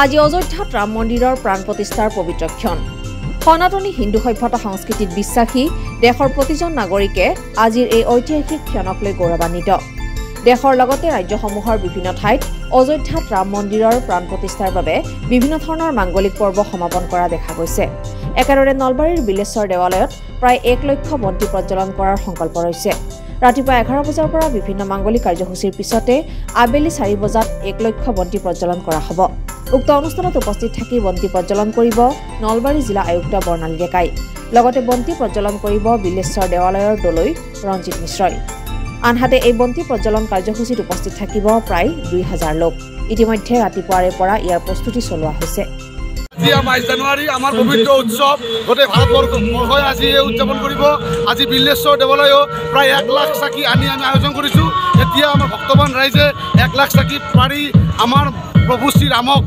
আজি অযোধ্যাত ৰাম মন্দিৰৰ প্ৰাণ প্ৰতিষ্ঠাৰ পবিত্ৰ ক্ষণ। সনাতনী হিন্দু সভ্যতা সংস্কৃতিত বিশ্বাসী দেশৰ প্ৰতিজন নাগৰিকে আজিৰ এই ঐতিহাসিক ক্ষণক লৈ গৌৰৱান্বিত। দেশৰ লগতে ৰাজ্যসমূহৰ বিভিন্ন ঠাইত অযোধ্যাত ৰাম মন্দিৰৰ প্ৰাণ প্ৰতিষ্ঠাৰ বাবে বিভিন্ন ধৰণৰ মাংগলিক পৰ্ব সমাপন কৰা দেখা গৈছে। একেদৰে নলবাৰীৰ বিলেশ্বৰ দেৱালয়ত প্ৰায় 1 লক্ষ বন্তি প্ৰজ্বলন কৰাৰ সংকল্প ৰৈছে। ৰাতিপুৱা 11 বজাৰ পৰা বিভিন্ন মাংগলিক কাৰ্যসূচীৰ পিছতে আবেলি 4 বজাত 1 লক্ষ বন্তি প্ৰজ্বলন কৰা হ'ব। উক্ত অনুষ্ঠানত উপস্থিত থাকি বন্তি প্ৰজ্বলন কৰিব নলবাৰী জিলা আয়ুক্ত বৰ্ণালী ডেকাই। লগতে বন্তি প্ৰজ্বলন কৰিব বিলেশ্বৰ দেৱালয়ৰ দলৈ ৰঞ্জিত মিশ্ৰই। আনহাতে এই বন্তি প্ৰজ্বলন কাৰ্যসূচীত উপস্থিত থাকিব প্ৰায় 2000 লোক। ইতিমধ্যে ৰাতিপুৱাৰে পৰা ইয়াৰ প্ৰস্তুতি চলোৱা হৈছে। 22 জানুৱাৰী আমাৰ পবিত্ৰ উৎসৱ গোটেই ভাৰতবৰ্ষই আজি উদযাপন কৰিব। আজি বিলেশ্বৰ দেৱালয়ো প্ৰায় 1 লাখ চাকি আনি আমি আয়োজন কৰিছোঁ। এতিয়া আমাৰ ভক্তবান ৰাইজে 1 লাখ চাকি পাৰি আমাৰ প্ৰভু শ্ৰীৰামক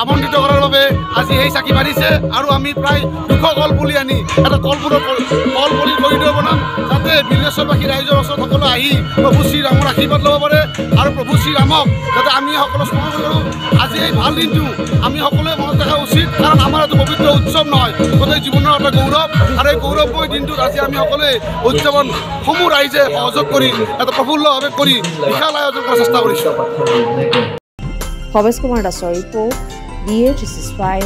আমন্ত্ৰিত কৰাৰ বাবে আজি এই চাকি বাঢ়িছে আৰু আমি প্ৰায় 200 কলপুলি আনি এটা কলপুলি কৰিডৰ বনাম, যাতে বিলেশ্বৰবাসী ৰাইজৰ ওচৰত সকলো আহি প্ৰভু শ্ৰীৰামৰ আশীৰ্বাদ ল'ব পাৰে আৰু প্ৰভু শ্ৰীৰামক যাতে আমি সকলো স্মৰণ কৰোঁ। আজি এই ভাল দিনটো আমি সকলোৱে মনত ৰখা উচিত, কাৰণ আমাৰ এইটো পবিত্ৰ উৎসৱ নহয়, গোটেই জীৱনৰ এটা গৌৰৱ। আৰু এই গৌৰৱময় দিনটোত আজি আমি সকলোৱে উদযাপন সমূহ ৰাইজে সহযোগ কৰি এটা প্ৰফুল্লভাৱে কৰি বিশাল আয়োজন কৰাৰ চেষ্টা কৰিছোঁ। ভৱেশ কুমাৰ দাসৰ ৰিপৰ্ট, DA 365।